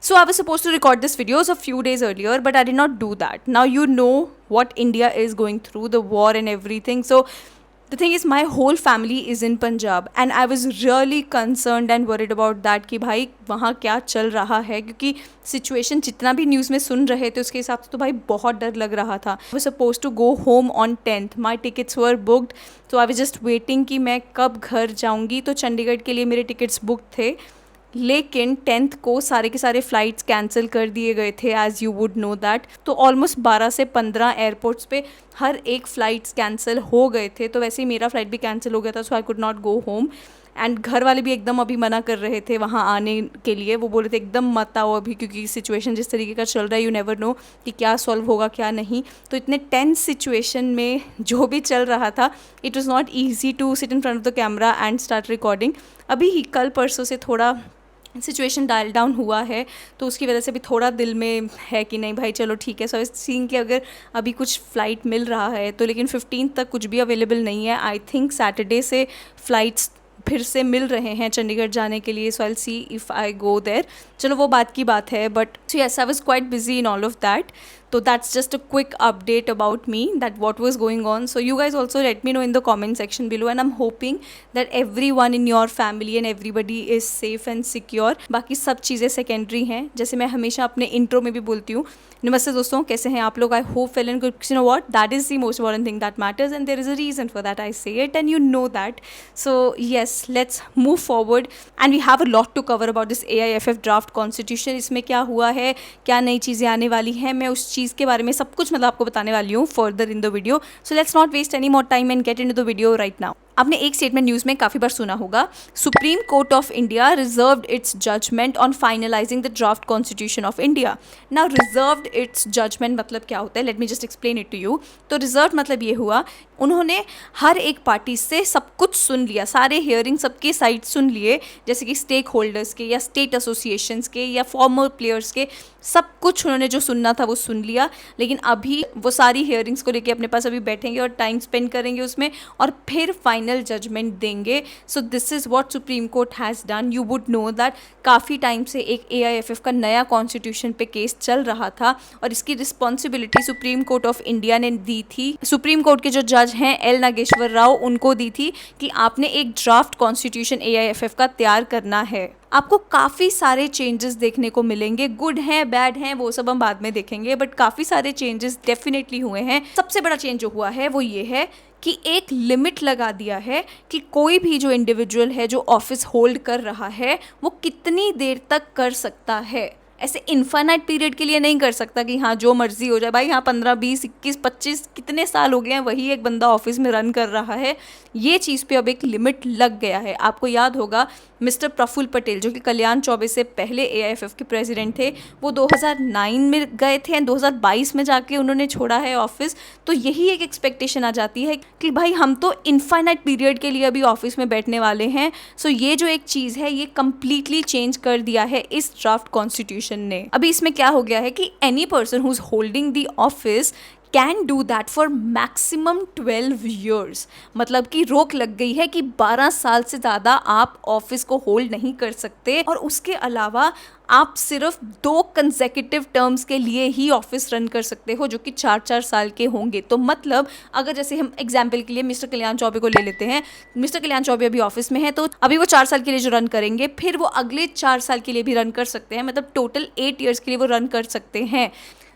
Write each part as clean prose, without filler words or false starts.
So I was supposed to record this videos a few days earlier, but I did not do that. Now you know what India is going through, the war and everything. So the thing is, my whole family is in Punjab and I was really concerned and worried about that कि भाई वहाँ क्या चल रहा है, क्योंकि situation जितना भी न्यूज़ में सुन रहे थे उसके हिसाब से तो भाई बहुत डर लग रहा था. I was supposed to go home on 10th. My tickets were booked. So I was just waiting कि मैं कब घर जाऊँगी. तो चंडीगढ़ के लिए मेरे टिकट्स बुक थे, लेकिन 10th को सारे के सारे फ़्लाइट्स कैंसिल कर दिए गए थे, as you would know that. तो ऑलमोस्ट 12 से 15 एयरपोर्ट्स पे हर एक फ़्लाइट्स कैंसिल हो गए थे. तो वैसे ही मेरा फ़्लाइट भी कैंसिल हो गया था. So I could not go home. And घर वाले भी एकदम अभी मना कर रहे थे वहाँ आने के लिए. वो बोल रहे थे एकदम मत आओ अभी, क्योंकि सिचुएशन जिस तरीके का चल रहा है, यू नेवर नो कि क्या सॉल्व होगा क्या नहीं. तो इतने टेंस सिचुएशन में जो भी चल रहा था, it was not easy to sit in front of the camera and start recording. अभी ही कल परसों से थोड़ा सिचुएशन डायल डाउन हुआ है, तो उसकी वजह से भी थोड़ा दिल में है कि नहीं भाई चलो ठीक है. सो इस सीन कि अगर अभी कुछ फ़्लाइट मिल रहा है तो, लेकिन 15 तक कुछ भी अवेलेबल नहीं है. आई थिंक सैटरडे से फ़्लाइट्स फिर से मिल रहे हैं चंडीगढ़ जाने के लिए. So I see if I go there. चलो वो बात की बात है. But so yes, I was quite busy in all of that. So that's just a quick update about me, that what was going on. So you guys also let me know in the comment section below, and I'm hoping that everyone in your family and everybody is safe and secure. बाकी सब चीज़ें secondary हैं. जैसे मैं हमेशा अपने intro में भी बोलती हूँ, नमस्ते दोस्तों, कैसे हैं आप लोग. I hope well and good. You know what, that is the most important thing that matters, and there is a reason for that. I say it and you know that. So yes, let's move forward and we have a lot to cover about this AIFF draft constitution. इसमें क्या हुआ है, क्या नई चीज़ें आने वाली हैं, मैं उस चीज़ के बारे में सब कुछ मतलब आपको बताने वाली हूँ further in the video. So let's not waste any more time and get into the video right now. आपने एक स्टेटमेंट न्यूज़ में काफ़ी बार सुना होगा, supreme court of India reserved its judgement on finalising the draft constitution of India. Now reserved its judgement मतलब क्या होता है, let me just explain it to you. तो रिजर्व मतलब ये हुआ, उन्होंने हर एक पार्टी से सब कुछ सुन लिया, सारे हियरिंग सबके साइड सुन लिए, जैसे कि स्टेक होल्डर्स के या स्टेट एसोसिएशंस के या फॉर्मर प्लेयर्स के, सब कुछ उन्होंने जो सुनना था वो सुन लिया. लेकिन अभी वो सारी हियरिंग्स को लेके अपने पास अभी बैठेंगे और टाइम स्पेंड करेंगे उसमें, और फिर फाइनल जजमेंट देंगे. So this is what supreme court has done. You would know that काफ़ी टाइम से एक AIFF का नया कॉन्स्टिट्यूशन पे केस चल रहा था, और इसकी responsibility supreme court of India ने दी थी. सुप्रीम कोर्ट के जो जज हैं L नागेश्वर राव, उनको दी थी कि आपने एक ड्राफ्ट कॉन्स्टिट्यूशन AIFF का तैयार करना है. आपको काफ़ी सारे चेंजेस देखने को मिलेंगे, गुड हैं बैड हैं वो सब हम बाद में देखेंगे, बट काफ़ी सारे चेंजेस डेफिनेटली हुए हैं. सबसे बड़ा चेंज जो हुआ है वो ये है कि एक लिमिट लगा दिया है कि कोई भी जो इंडिविजुअल है जो ऑफिस होल्ड कर रहा है वो कितनी देर तक कर सकता है. ऐसे इन्फाइनाइट पीरियड के लिए नहीं कर सकता कि हाँ जो मर्जी हो जाए. भाई यहाँ 15, 20, 21, 25 कितने साल हो गए हैं वही एक बंदा ऑफिस में रन कर रहा है. ये चीज़ पे अब एक लिमिट लग गया है. आपको याद होगा मिस्टर प्रफुल्ल पटेल, जो कि कल्याण चौबे से पहले AIFF के प्रेसिडेंट थे, वो 2009 में गए थे एंड 2022 में जाके उन्होंने छोड़ा है ऑफिस. तो यही एक एक्सपेक्टेशन आ जाती है कि भाई हम तो इन्फाइनाइट पीरियड के लिए अभी ऑफिस में बैठने वाले हैं. सो ये जो एक चीज़ है ये कम्प्लीटली चेंज कर दिया है इस ड्राफ्ट कॉन्स्टिट्यूशन ने. अभी इसमें क्या हो गया है कि any person who is holding the office can do that for maximum 12 years. मतलब कि रोक लग गई है कि 12 साल से ज़्यादा आप ऑफिस को होल्ड नहीं कर सकते, और उसके अलावा आप सिर्फ 2 कंसेक्यूटिव टर्म्स के लिए ही ऑफिस रन कर सकते हो, जो कि 4-4 साल के होंगे. तो मतलब अगर जैसे हम एग्जाम्पल के लिए मिस्टर कल्याण चौबे को ले लेते हैं, मिस्टर कल्याण चौबे अभी ऑफिस में है, तो अभी वो 4 साल के लिए जो रन करेंगे, फिर वो अगले 4 साल के लिए भी रन कर सकते हैं. मतलब टोटल 8 ईयर्स के लिए वो रन कर सकते हैं.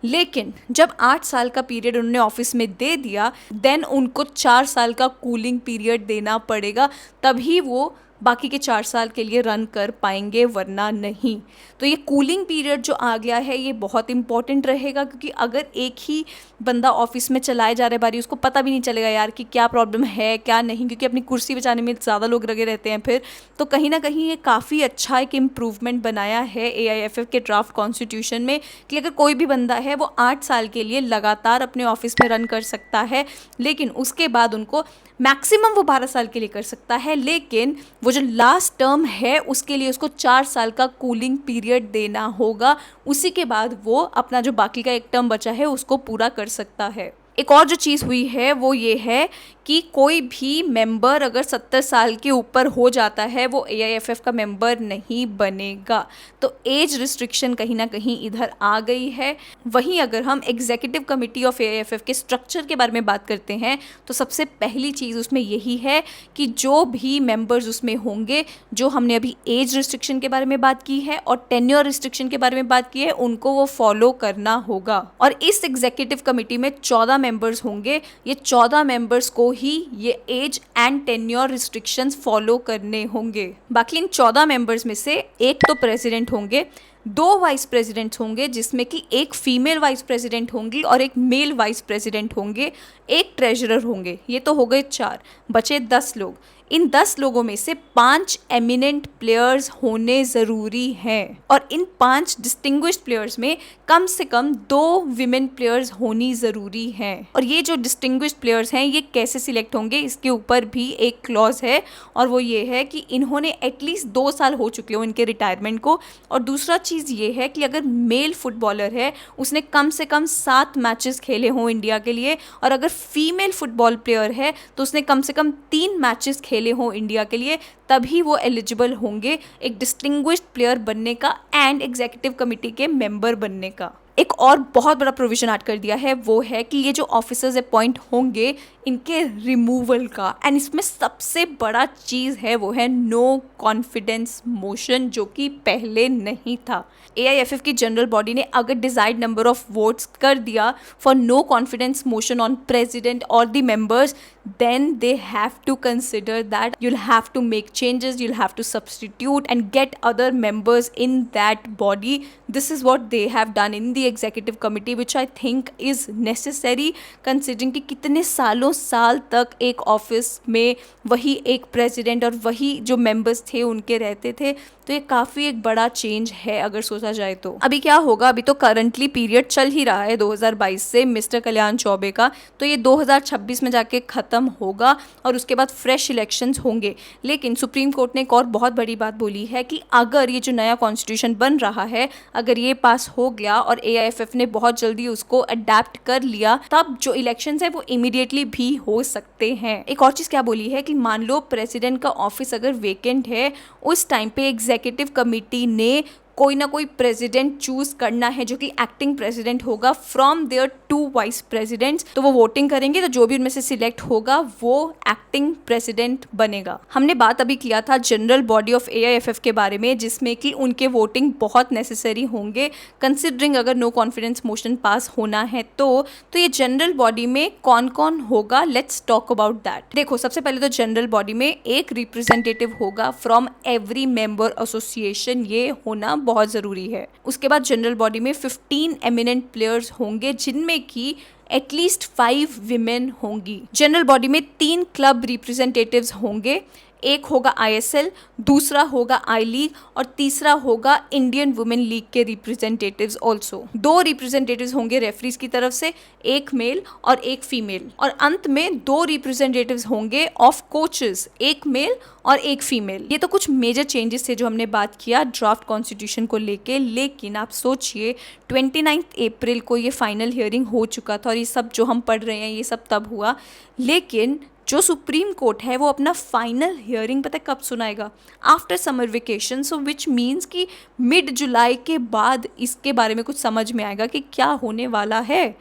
लेकिन जब 8 साल का पीरियड उन्होंने ऑफिस में दे दिया, देन उनको 4 साल का कूलिंग पीरियड देना पड़ेगा, तभी वो बाकी के 4 साल के लिए रन कर पाएंगे, वरना नहीं. तो ये कूलिंग पीरियड जो आ गया है ये बहुत इंपॉर्टेंट रहेगा, क्योंकि अगर एक ही बंदा ऑफिस में चलाए जा रहे बारी, उसको पता भी नहीं चलेगा यार कि क्या प्रॉब्लम है क्या नहीं, क्योंकि अपनी कुर्सी बचाने में ज़्यादा लोग लगे रहते हैं फिर. तो कहीं ना कहीं ये काफ़ी अच्छा एक इम्प्रूवमेंट बनाया है AIFF के ड्राफ्ट कॉन्स्टिट्यूशन में, कि अगर कोई भी बंदा है वो 8 साल के लिए लगातार अपने ऑफिस में रन कर सकता है, लेकिन उसके बाद उनको मैक्सिमम वो 12 साल के लिए कर सकता है, लेकिन वो जो लास्ट टर्म है उसके लिए उसको 4 साल का कूलिंग पीरियड देना होगा. उसी के बाद वो अपना जो बाकी का एक टर्म बचा है उसको पूरा कर सकता है. एक और जो चीज़ हुई है वो ये है कि कोई भी मेंबर अगर 70 साल के ऊपर हो जाता है वो AIFF का मेंबर नहीं बनेगा। तो एज रिस्ट्रिक्शन कहीं ना कहीं इधर आ गई है। वहीं अगर हम एग्जीक्यूटिव कमेटी ऑफ AIFF के स्ट्रक्चर के बारे में बात करते हैं तो सबसे पहली चीज़ उसमें यही है कि जो भी मेंबर्स उसमें होंगे, जो हमने अभी एज रिस्ट्रिक्शन के बारे में बात की है और टेन्योर रिस्ट्रिक्शन के बारे में बात की है, उनको वो फॉलो करना होगा। और इस एग्जीक्यूटिव कमेटी में 14 मेंबर्स होंगे। ये 14 मेंबर्स को ही ये age and tenure restrictions follow करने होंगे। बाकी इन 14 मेंबर्स में से एक तो प्रेसिडेंट होंगे, 2 वाइस प्रेसिडेंट्स होंगे जिसमें कि एक फीमेल वाइस प्रेसिडेंट होंगी और एक मेल वाइस प्रेसिडेंट होंगे, एक ट्रेजरर होंगे। ये तो हो गए 4, बचे 10 लोग। इन 10 लोगों में से 5 एमिनेंट प्लेयर्स होने ज़रूरी हैं और इन 5 डिस्टिंग्विश्ड प्लेयर्स में कम से कम 2 विमेन प्लेयर्स होनी ज़रूरी हैं। और ये जो डिस्टिंग्विश्ड प्लेयर्स हैं ये कैसे सिलेक्ट होंगे, इसके ऊपर भी एक क्लॉज है और वो ये है कि इन्होंने एटलीस्ट 2 साल हो चुके हो इनके रिटायरमेंट को। और दूसरा चीज़ ये है कि अगर मेल फुटबॉलर है उसने कम से कम 7 मैचेस खेले हों इंडिया के लिए, और अगर फीमेल फुटबॉल प्लेयर है तो उसने कम से कम 3 मैचेस खेले हों इंडिया के लिए, तभी वो एलिजिबल होंगे एक डिस्टिंग्विश्ड प्लेयर बनने का एंड एग्जीक्यूटिव कमेटी के मेंबर बनने का। एक और बहुत बड़ा प्रोविजन ऐड कर दिया है, वो है कि ये जो ऑफिसर्स अपॉइंट होंगे इनके रिमूवल का। एंड इसमें सबसे बड़ा चीज़ है वो है नो कॉन्फिडेंस मोशन, जो कि पहले नहीं था। AIFF की जनरल बॉडी ने अगर डिजायर्ड नंबर ऑफ वोट्स कर दिया for no confidence motion on president और the members, then they have to consider that you'll have to make changes, you'll have to substitute and get other members in that body. This is what they have done in the executive committee, which I think is necessary considering कि कितने साल तक एक office में वही एक president और वही जो मेंबर्स थे उनके रहते थे। तो ये काफ़ी एक बड़ा चेंज है अगर सोचा जाए तो। अभी क्या होगा, अभी तो करंटली पीरियड चल ही रहा है 2022 से मिस्टर कल्याण चौबे का, तो ये 2026 में जाके ख़त्म होगा और उसके बाद फ्रेश इलेक्शंस होंगे। लेकिन सुप्रीम कोर्ट ने एक और बहुत बड़ी बात बोली है कि अगर ये जो नया कॉन्स्टिट्यूशन बन रहा है अगर ये पास हो गया और AIFF ने बहुत जल्दी उसको अडेप्ट कर लिया, तब जो इलेक्शंस है वो इमीडिएटली भी हो सकते हैं। एक और चीज़ क्या बोली है कि मान लो प्रेसिडेंट का ऑफिस अगर वेकेंट है, उस टाइम पे एग्जीक्यूटिव कमेटी ने कोई ना कोई प्रेसिडेंट चूज करना है जो कि एक्टिंग प्रेसिडेंट होगा फ्रॉम देयर 2 वाइस प्रेसिडेंट्स। तो वो वोटिंग करेंगे, तो जो भी उनमें से सिलेक्ट होगा वो एक्टिंग प्रेसिडेंट बनेगा। हमने बात अभी किया था जनरल बॉडी ऑफ AIFF के बारे में, जिसमें कि उनके वोटिंग बहुत नेसेसरी होंगे कंसिडरिंग अगर नो कॉन्फिडेंस मोशन पास होना है तो ये जनरल बॉडी में कौन कौन होगा, लेट्स टॉक अबाउट दैट। देखो, सबसे पहले तो जनरल बॉडी में एक रिप्रेजेंटेटिव होगा फ्रॉम एवरी मेंबर एसोसिएशन, ये होना बहुत ज़रूरी है। उसके बाद जनरल बॉडी में 15 एमिनेंट प्लेयर्स होंगे जिनमें कि एटलीस्ट 5 विमेन होंगी। जनरल बॉडी में 3 क्लब रिप्रेजेंटेटिव्स होंगे, एक होगा ISL, दूसरा आई लीग और तीसरा होगा इंडियन वुमेन लीग के रिप्रेजेंटेटिव्स ऑल्सो। 2 रिप्रेजेंटेटिव्स होंगे रेफरीज की तरफ से, एक मेल और एक फीमेल, और अंत में 2 रिप्रेजेंटेटिव्स होंगे ऑफ कोचेस, एक मेल और एक फीमेल। ये तो कुछ मेजर चेंजेस थे जो हमने बात किया ड्राफ्ट कॉन्स्टिट्यूशन को लेके। लेकिन आप सोचिए 29 अप्रैल को ये फाइनल हियरिंग हो चुका था और ये सब जो हम पढ़ रहे हैं ये सब तब हुआ, लेकिन जो सुप्रीम कोर्ट है वो अपना फाइनल हियरिंग पता है कब सुनाएगा, after summer vacation. So which means कि मिड जुलाई के बाद इसके बारे में कुछ समझ में आएगा कि क्या होने वाला है।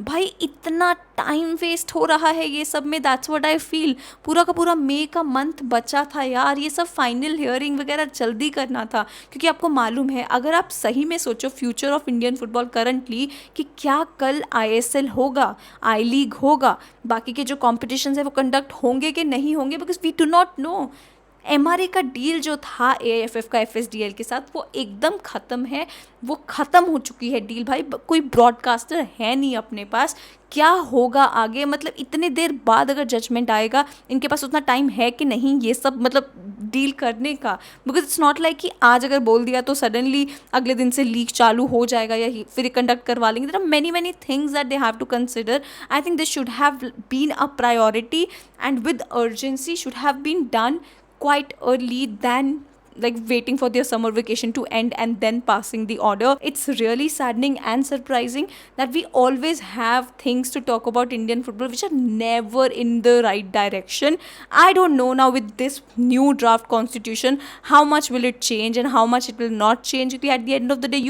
भाई इतना टाइम वेस्ट हो रहा है ये सब में, दैट्स व्हाट आई फील। पूरा का पूरा मई का मंथ बचा था यार, ये सब फाइनल हियरिंग वगैरह जल्दी करना था। क्योंकि आपको मालूम है, अगर आप सही में सोचो future of Indian football currently कि क्या कल ISL होगा, आई लीग होगा, बाकी के जो कॉम्पिटिशन्स है वो कंडक्ट होंगे कि नहीं होंगे, because we do not know. MRA का डील जो था AIFF का FSDL के साथ वो एकदम ख़त्म है, वो ख़त्म हो चुकी है डील। भाई कोई ब्रॉडकास्टर है नहीं अपने पास, क्या होगा आगे, मतलब इतने देर बाद अगर जजमेंट आएगा, इनके पास उतना टाइम है कि नहीं ये सब मतलब डील करने का। बिकॉज इट्स नॉट लाइक कि आज अगर बोल दिया तो सडनली अगले दिन से लीक चालू हो जाएगा या फिर कंडक्ट करवा लेंगे। There are many things that they have to consider. I think this should have been a priority and with urgency should have been done quite early than like waiting for their summer vacation to end and then passing the order. It's really saddening and surprising that we always have things to talk about Indian football which are never in the right direction. I don't know now with this new draft constitution how much will it change and how much it will not change, क्योंकि at the end of the day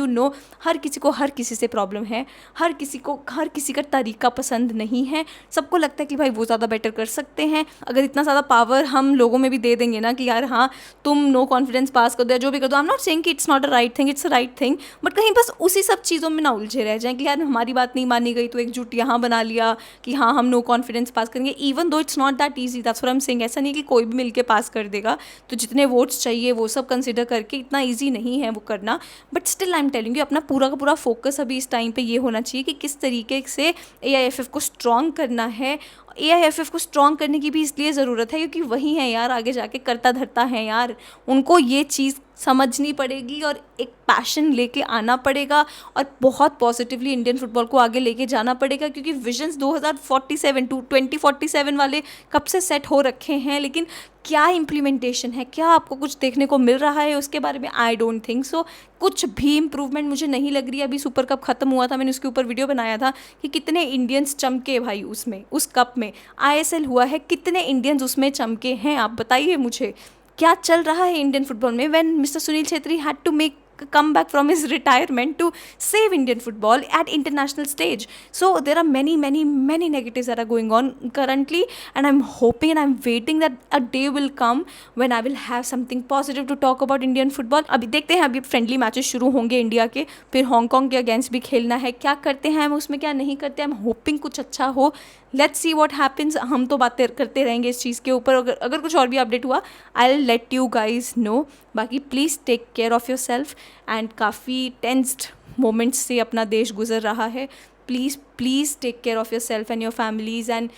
हर किसी को हर किसी से problem है, हर किसी को हर किसी का तरीका पसंद नहीं है, सबको लगता है कि भाई वो ज़्यादा बेटर कर सकते हैं. अगर इतना ज़्यादा पावर हम लोगों में भी दे देंगे ना कि यार हाँ तुम नो कॉन्फिडेंस पास कर दो या जो भी कर दो, आई एम नॉट सेइंग कि it's not a right thing, it's a right thing, but कहीं बस उसी सब चीज़ों में ना उलझे रह जाएं कि यार हमारी बात नहीं मानी गई तो एकजुट यहाँ बना लिया कि हाँ हम नो कॉन्फिडेंस पास करेंगे. Even though it's not that easy, that's what I am saying. ऐसा नहीं कि कोई भी मिलके पास कर देगा, तो जितने वोट्स चाहिए वो सब कंसिडर करके इतना ईजी नहीं है वो करना. But still I am telling you अपना पूरा का पूरा फोकस अभी इस टाइम पे ये होना चाहिए कि किस तरीके से AIFF को स्ट्रॉन्ग करना है. AIFF को स्ट्रॉन्ग करने की भी इसलिए ज़रूरत है क्योंकि वही है यार आगे जाके करता धरता है यार, उनको ये चीज़ समझनी पड़ेगी और एक पैशन लेके आना पड़ेगा और बहुत पॉजिटिवली इंडियन फुटबॉल को आगे लेके जाना पड़ेगा, क्योंकि विजन्स 2047 टू 2047 वाले कब से सेट हो रखे हैं, लेकिन क्या इम्प्लीमेंटेशन है, क्या आपको कुछ देखने को मिल रहा है उसके बारे में आई डोंट थिंक सो. कुछ भी इम्प्रूवमेंट मुझे नहीं लग रही. अभी सुपर कप ख़त्म हुआ था, मैंने उसके ऊपर वीडियो बनाया था कि कितने इंडियंस चमके भाई उसमें, उस कप में. ISL हुआ है, कितने इंडियंस उसमें चमके हैं, आप बताइए मुझे क्या चल रहा है इंडियन फुटबॉल में. When mister Sunil Chhetri had to make come back from his retirement to save Indian football at international stage. So there are many negatives that are going on currently, and I'm hoping and I'm waiting that a day will come when I will have something positive to talk about Indian football. अभी देखते हैं, अभी friendly matches शुरू होंगे India के, फिर Hong Kong के against भी खेलना है, क्या करते हैं हम उसमें क्या नहीं करते. आई एम होपिंग कुछ अच्छा हो. Let's see what happens. हम तो बातें करते रहेंगे इस चीज़ के ऊपर. अगर कुछ और भी अपडेट हुआ I will let you guys know. बाकी please take care of your self. And काफ़ी टेंस्ड मोमेंट्स से अपना देश गुजर रहा है. Please take care of your self and your families, and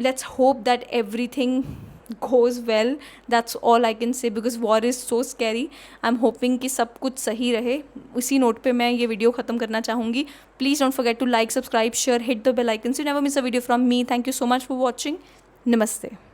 let's hope that everything goes well. That's all I can say because war is so scary. I'm hoping कि सब कुछ सही रहे. उसी नोट पे मैं ये वीडियो ख़त्म करना चाहूँगी. Please don't forget to like, subscribe, share, hit the bell icon so you never miss a video from me. Thank you so much for watching. Namaste.